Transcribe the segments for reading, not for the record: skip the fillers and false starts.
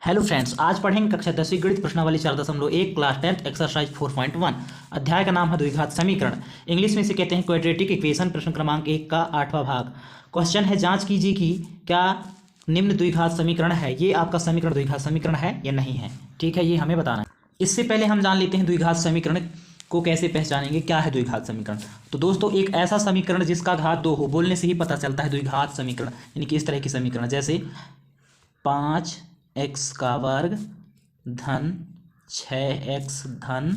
Hello friends, आज पढ़ेंगे कक्षा 10वीं गणित प्रश्नावली 4.1 क्लास 10th एक्सरसाइज 4.1। अध्याय का नाम है द्विघात समीकरण। इंग्लिश में इसे कहते हैं क्वाड्रेटिक इक्वेशन। प्रश्न क्रमांक 1 का 8वां भाग। क्वेश्चन है, जांच कीजिए कि क्या निम्न द्विघात समीकरण है, ये आपका समीकरण द्विघात समीकरण है या नहीं है। ठीक है, ये हमें बताना है। इससे पहले हम जान लेते हैं द्विघात समीकरण को कैसे पहचानेंगे, क्या है द्विघात समीकरण। तो दोस्तों, एक ऐसा समीकरण जिसका घात 2 हो, बोलने से ही पता चलता है द्विघात समीकरण, यानी कि इस तरह की समीकरण जैसे 5x का वर्ग धन 6x धन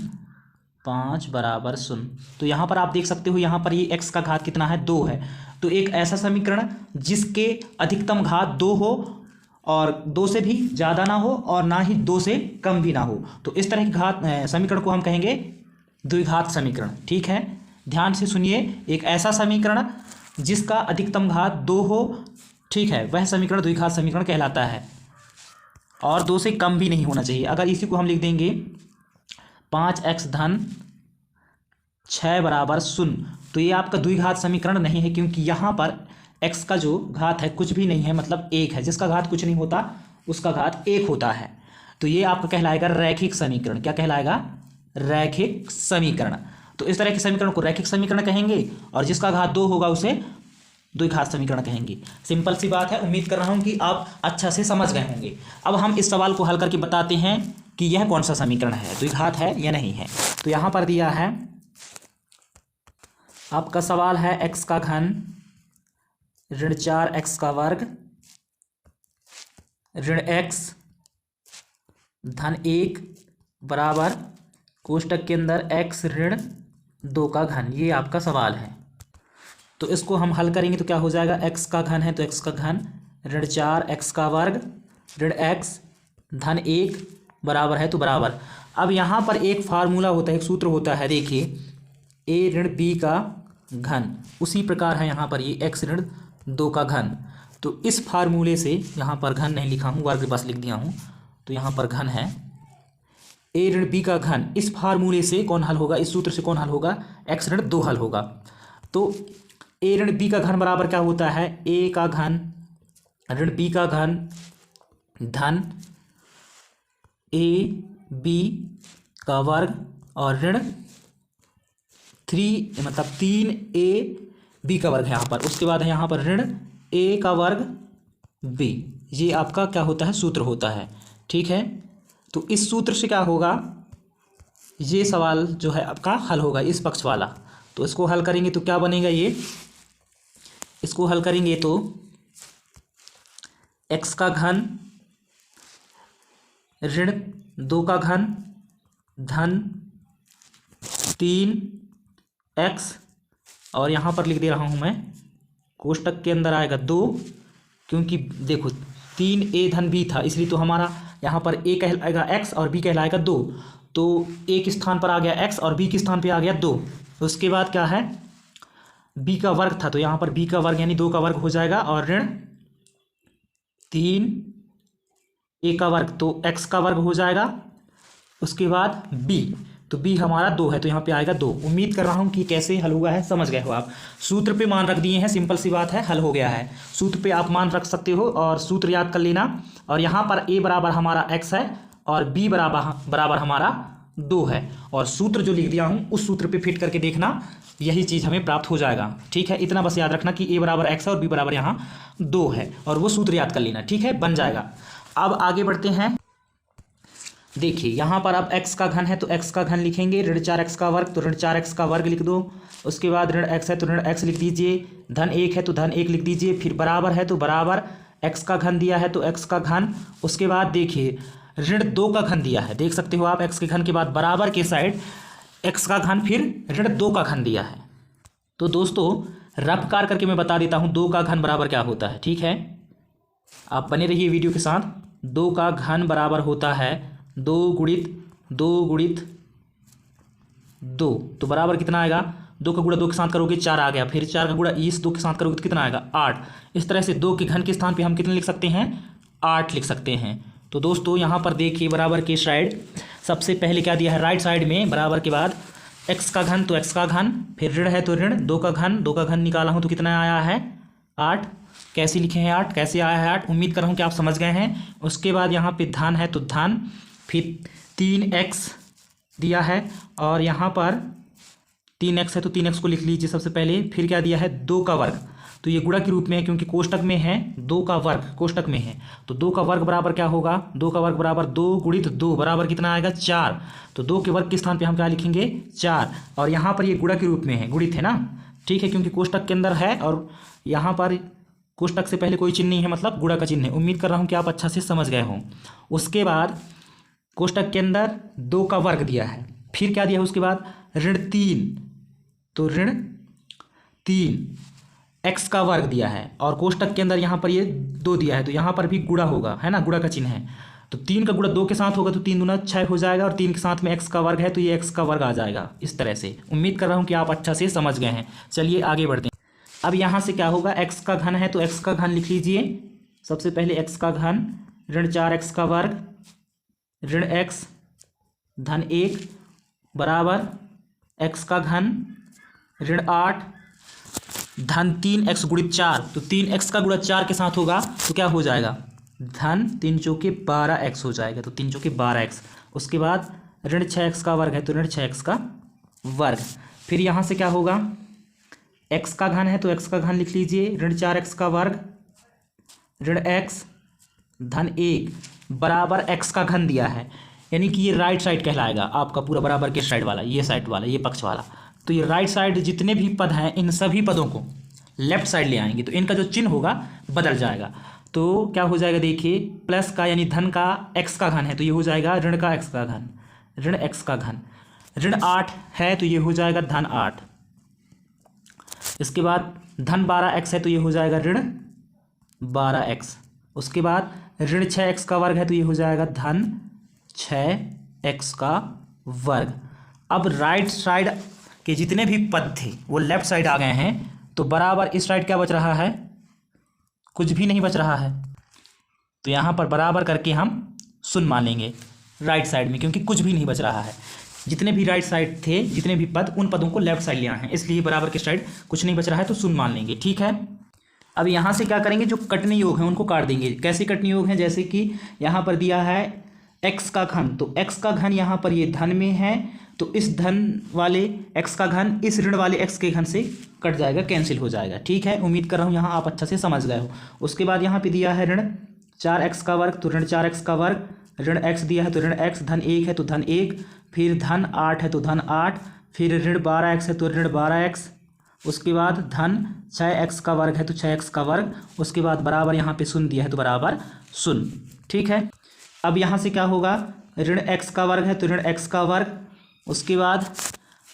5 बराबर 0। तो यहाँ पर आप देख सकते हो, यहाँ पर ये x का घात कितना है, 2 है। तो एक ऐसा समीकरण जिसके अधिकतम घात 2 हो और 2 से भी ज़्यादा ना हो और ना ही 2 से कम भी ना हो, तो इस तरह के समीकरण को हम कहेंगे द्विघात समीकरण। ठीक है, ध्यान से सुनिए। एक ऐसा समीकरण जिसका अधिकतम घात 2 हो, ठीक है, वह समीकरण द्विघात समीकरण कहलाता है और 2 से कम भी नहीं होना चाहिए। अगर इसी को हम लिख देंगे 5x धन 6 बराबर 0, तो ये आपका द्विघात समीकरण नहीं है, क्योंकि यहाँ पर x का जो घात है कुछ भी नहीं है, मतलब 1 है। जिसका घात कुछ नहीं होता उसका घात 1 होता है। तो ये आपका कहलाएगा रैखिक समीकरण। क्या कहलाएगा? रैखिक समीकरण। तो इस तरह के समीकरण को रैखिक समीकरण कहेंगे और जिसका घात 2 होगा उसे द्विघात समीकरण कहेंगे। सिंपल सी बात है। उम्मीद कर रहा हूं कि आप अच्छा से समझ गए होंगे। अब हम इस सवाल को हल करके बताते हैं कि यह कौन सा समीकरण है, द्विघात है या नहीं है। तो यहां पर दिया है, आपका सवाल है x का घन ऋण 4x का वर्ग ऋण x धन 1 बराबर कोष्टक के अंदर x ऋण 2 का घन। ये आपका सवाल है। तो इसको हम हल करेंगे तो क्या हो जाएगा, x का घन है तो x का घन ऋण 4x का वर्ग ऋण x धन 1 बराबर है तो बराबर। अब यहाँ पर एक फार्मूला होता है, एक सूत्र होता है, देखिए a ऋण b का घन। उसी प्रकार है यहाँ पर ये x ऋण 2 का घन। तो इस फार्मूले से, यहाँ पर घन नहीं लिखा हूँ, वर्ग बस लिख दिया हूँ, तो यहाँ पर घन है a ऋण b का घन। इस फार्मूले से कौन हल होगा, इस सूत्र से कौन हल होगा, x ऋण 2 हल होगा। तो a ऋण b का घन बराबर क्या होता है, a का घन ऋण b का घन धन a b का वर्ग और ऋण 3a b का वर्ग है यहाँ पर। उसके बाद है यहाँ पर ऋण a का वर्ग b। ये आपका क्या होता है, सूत्र होता है। ठीक है, तो इस सूत्र से क्या होगा, ये सवाल जो है आपका हल होगा, इस पक्ष वाला। तो इसको हल करेंगे तो क्या बनेगा, ये इसको हल करेंगे तो x का घन ऋण 2 का घन धन 3x, और यहाँ पर लिख दे रहा हूँ मैं, कोष्टक के अंदर आएगा 2, क्योंकि देखो 3a धन b था, इसलिए तो हमारा यहाँ पर a कहलाएगा x और b कहलाएगा 2। तो a के स्थान पर आ गया x और b के स्थान पर आ गया 2। उसके बाद क्या है, b का वर्ग था, तो यहाँ पर b का वर्ग यानी 2 का वर्ग हो जाएगा और ऋण 3a का वर्ग, तो x का वर्ग हो जाएगा। उसके बाद b, तो b हमारा 2 है, तो यहाँ पे आएगा 2। उम्मीद कर रहा हूँ कि कैसे हल हुआ है, समझ गए हो आप। सूत्र पे मान रख दिए हैं, सिंपल सी बात है, हल हो गया है। सूत्र पे आप मान रख सकते हो और सूत्र याद कर लेना। और यहाँ पर a बराबर हमारा x है और b बराबर हमारा 2 है, और सूत्र जो लिख दिया हूँ उस सूत्र पे फिट करके देखना, यही चीज़ हमें प्राप्त हो जाएगा। ठीक है, इतना बस याद रखना कि a बराबर x है और b बराबर यहाँ 2 है, और वो सूत्र याद कर लेना। ठीक है, बन जाएगा। अब आगे बढ़ते हैं। देखिए यहाँ पर अब x का घन है तो x का घन लिखेंगे, ऋण 4x का वर्ग तो ऋण 4x का वर्ग लिख दो। उसके बाद ऋण x है तो ऋण x लिख दीजिए, धन 1 है तो धन 1 लिख दीजिए, फिर बराबर है तो बराबर, x का घन दिया है तो x का घन। उसके बाद देखिए ऋण 2 का घन दिया है, देख सकते हो आप, x के घन के बाद बराबर के साइड x का घन, फिर ऋण 2 का घन दिया है। तो दोस्तों रफकार करके मैं बता देता हूँ 2 का घन बराबर क्या होता है। ठीक है, आप बने रहिए वीडियो के साथ। 2 का घन बराबर होता है 2 गुणित 2 गुणित 2, तो बराबर कितना आएगा, 2 का गुणा 2 के साथ करोगे 4 आ गया, फिर 4 का गुणा इस 2 के साथ करोगे तो कितना आएगा, 8। इस तरह से 2 के घन के स्थान पे हम कितने लिख सकते हैं, 8 लिख सकते हैं। तो दोस्तों यहाँ पर देखिए बराबर के साइड सबसे पहले क्या दिया है, राइट साइड में बराबर के बाद x का घन तो x का घन, फिर ऋण है तो ऋण 2 का घन, 2 का घन निकाला हूँ तो कितना आया है 8, कैसे लिखे हैं 8, कैसे आया है 8, उम्मीद कर रहा हूँ कि आप समझ गए हैं। उसके बाद यहाँ पे धन है तो धन, फिर 3x दिया है और यहाँ पर 3x है तो 3x को लिख लीजिए सबसे पहले। फिर क्या दिया है 2 का वर्ग, तो ये गुणा के रूप में है क्योंकि कोष्टक में है, 2 का वर्ग कोष्टक में है, तो 2 का वर्ग बराबर क्या होगा, 2 का वर्ग बराबर 2 गुणित 2 बराबर कितना आएगा 4। तो 2 के वर्ग के स्थान पे हम क्या लिखेंगे 4, और यहाँ पर ये गुणा के रूप में है, गुणित है ना, ठीक है, क्योंकि कोष्टक के अंदर है और यहाँ पर कोष्टक से पहले कोई चिन्ह नहीं है, मतलब गुणा का चिन्ह है। उम्मीद कर रहा हूँ कि आप अच्छा से समझ गए हों। उसके बाद कोष्टक के अंदर 2 का वर्ग दिया है, फिर क्या दिया है उसके बाद ऋण 3, तो ऋण 3 x का वर्ग दिया है, और कोष्टक के अंदर यहाँ पर ये 2 दिया है, तो यहाँ पर भी गुणा होगा, है ना, गुणा का चिन्ह है, तो 3 का गुणा 2 के साथ होगा तो 3 दूना 6 हो जाएगा, और 3 के साथ में x का वर्ग है तो ये x का वर्ग आ जाएगा इस तरह से। उम्मीद कर रहा हूँ कि आप अच्छा से समझ गए हैं। चलिए आगे बढ़ते हैं। अब यहाँ से क्या होगा, x का घन है तो x का घन लिख लीजिए सबसे पहले, x का घन ऋण 4x का वर्ग ऋण x धन 1 बराबर x का घन ऋण 8 धन 3x गुणित 4, तो 3x का गुणा 4 के साथ होगा तो क्या हो जाएगा धन 3 चौके 12x हो जाएगा, तो 3 चौके 12x। उसके बाद ऋण 6x का वर्ग है तो ऋण 6x का वर्ग। फिर यहाँ से क्या होगा, x का घन है तो x का घन लिख लीजिए ऋण 4x का वर्ग ऋण x धन 1 बराबर x का घन दिया है, यानी कि ये राइट साइड कहलाएगा आपका पूरा, बराबर के साइड वाला, ये साइड वाला, ये पक्ष वाला। तो ये राइट साइड जितने भी पद हैं इन सभी पदों को लेफ्ट साइड ले आएंगे, तो इनका जो चिन्ह होगा बदल जाएगा। तो क्या हो जाएगा देखिए, प्लस का यानी धन का x का घन है तो ये हो जाएगा ऋण का x का घन, ऋण x का घन। ऋण 8 है तो ये हो जाएगा धन 8। इसके बाद धन 12x है तो ये हो जाएगा ऋण 12x। उसके बाद ऋण 6x का वर्ग है तो ये हो जाएगा धन 6x का वर्ग। अब राइट साइड के जितने भी पद थे वो लेफ्ट साइड आ गए हैं, तो बराबर इस साइड क्या बच रहा है, कुछ भी नहीं बच रहा है, तो यहाँ पर बराबर करके हम शून्य मान लेंगे राइट साइड में, क्योंकि कुछ भी नहीं बच रहा है। जितने भी राइट साइड थे, जितने भी पद, उन पदों को लेफ्ट साइड ले आए हैं, इसलिए बराबर के साइड कुछ नहीं बच रहा है तो शून्य मान लेंगे, ठीक है। अब यहाँ से क्या करेंगे, जो कटने योग हैं उनको काट देंगे। कैसे कटने योग हैं, जैसे कि यहाँ पर दिया है x का घन, तो x का घन यहाँ पर ये धन में है, तो इस धन वाले x का घन इस ऋण वाले x के घन से कट जाएगा, कैंसिल हो जाएगा, ठीक है। उम्मीद कर रहा हूँ यहाँ आप अच्छा से समझ गए हो। उसके बाद यहाँ पे दिया है ऋण 4x का वर्ग, तो ऋण 4x का वर्ग, ऋण x दिया है तो ऋण x, धन 1 है तो धन 1, फिर धन 8 है तो धन 8, फिर ऋण 12x है तो ऋण 12x। उसके बाद धन 6x का वर्ग है तो 6x का वर्ग। उसके बाद बराबर यहाँ पे शून्य दिया है तो बराबर शून्य, ठीक है। अब यहाँ से क्या होगा, ऋण x का वर्ग है तो ऋण x का वर्ग। उसके बाद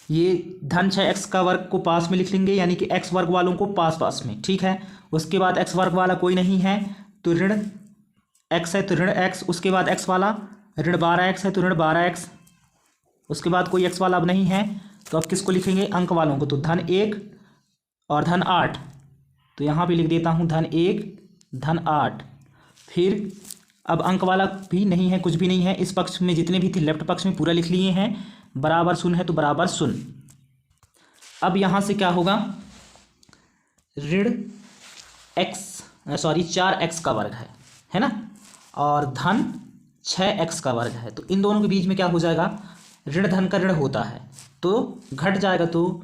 ये धन 6x का वर्ग को पास में लिख लेंगे, यानी कि x वर्ग वालों को पास पास में, ठीक है। उसके बाद x वर्ग वाला कोई नहीं है तो ऋण x है तो ऋण x। उसके बाद x वाला ऋण 12x है तो ऋण 12x। उसके बाद कोई x वाला अब नहीं है, तो अब किसको लिखेंगे, अंक वालों को, तो धन 1 और धन 8, तो यहाँ पे लिख देता हूँ धन 1 धन 8। फिर अब अंक वाला भी नहीं है, कुछ भी नहीं है, इस पक्ष में जितने भी थे लेफ्ट पक्ष में पूरा लिख लिए हैं, बराबर शून्य है तो बराबर शून्य। अब यहाँ से क्या होगा, ऋण 4x का वर्ग है ना, और धन 6x का वर्ग है, तो इन दोनों के बीच में क्या हो जाएगा, ऋण धन का ऋण होता है तो घट जाएगा, तो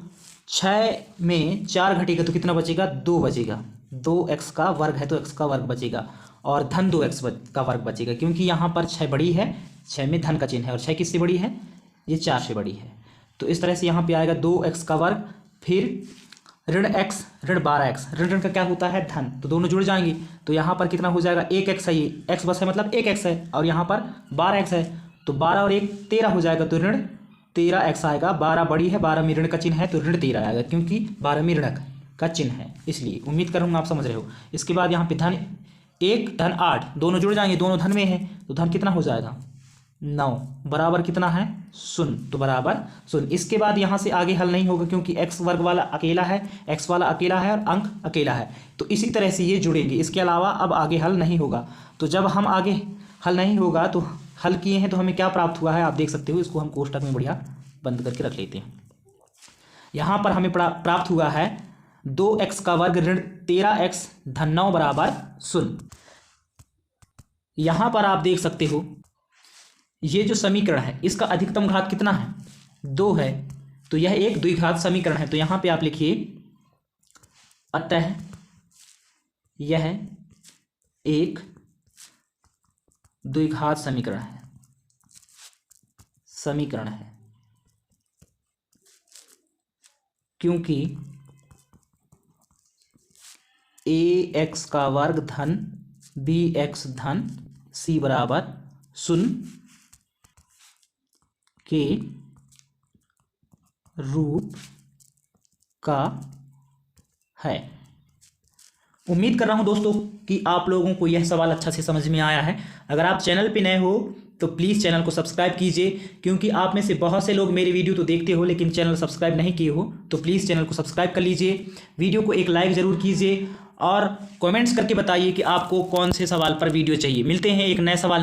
6 में 4 घटेगा तो कितना बचेगा, 2 बचेगा, 2x का वर्ग है तो x का वर्ग बचेगा, और धन 2x का वर्ग बचेगा, क्योंकि यहाँ पर 6 बड़ी है, 6 में धन का चिन्ह है, और 6 किससे बड़ी है, ये 4 से बड़ी है। तो इस तरह से यहाँ पे आएगा 2x का वर्ग। फिर ऋण x ऋण 12x, ऋण ऋण का क्या होता है, धन, तो दोनों जुड़ जाएंगे, तो यहाँ पर कितना हो जाएगा, 1x है, ये x बस है मतलब 1x है, और यहाँ पर 12x है, तो 12 और 1 13 हो जाएगा, तो ऋण 13x आएगा। 12 बड़ी है, 12 में ऋण का चिन्ह है तो ऋण 13 आएगा, क्योंकि 12 में ऋण का चिन्ह है, इसलिए। उम्मीद करूँगा आप समझ रहे हो। इसके बाद यहाँ पे धन 1 धन 8 दोनों जुड़ जाएंगे, दोनों धन में है, तो धन कितना हो जाएगा, 9 बराबर कितना है, शून्य, तो बराबर शून्य। इसके बाद यहाँ से आगे हल नहीं होगा, क्योंकि x वर्ग वाला अकेला है, x वाला अकेला है और अंक अकेला है, तो इसी तरह से ये जुड़ेंगे, इसके अलावा अब आगे हल नहीं होगा। तो जब हम आगे हल नहीं होगा तो हल किए हैं तो हमें क्या प्राप्त हुआ है आप देख सकते हो। इसको हम कोष्टक में बढ़िया बंद करके रख लेते हैं। यहाँ पर हमें प्राप्त हुआ है 2x का वर्ग ऋण 13x धन 9 बराबर 0। यहां पर आप देख सकते हो ये जो समीकरण है इसका अधिकतम घात कितना है, 2 है, तो यह एक द्विघात समीकरण है। तो यहां पे आप लिखिए अतः यह एक द्विघात समीकरण है क्योंकि ax का वर्ग धन bx धन c बराबर 0 के रूप का है। उम्मीद कर रहा हूं दोस्तों कि आप लोगों को यह सवाल अच्छा से समझ में आया है। अगर आप चैनल पे नए हो तो प्लीज़ चैनल को सब्सक्राइब कीजिए, क्योंकि आप में से बहुत से लोग मेरे वीडियो तो देखते हो लेकिन चैनल सब्सक्राइब नहीं किए हो, तो प्लीज़ चैनल को सब्सक्राइब कर लीजिए। वीडियो को एक लाइक ज़रूर कीजिए और कमेंट्स करके बताइए कि आपको कौन से सवाल पर वीडियो चाहिए। मिलते हैं एक नए सवाल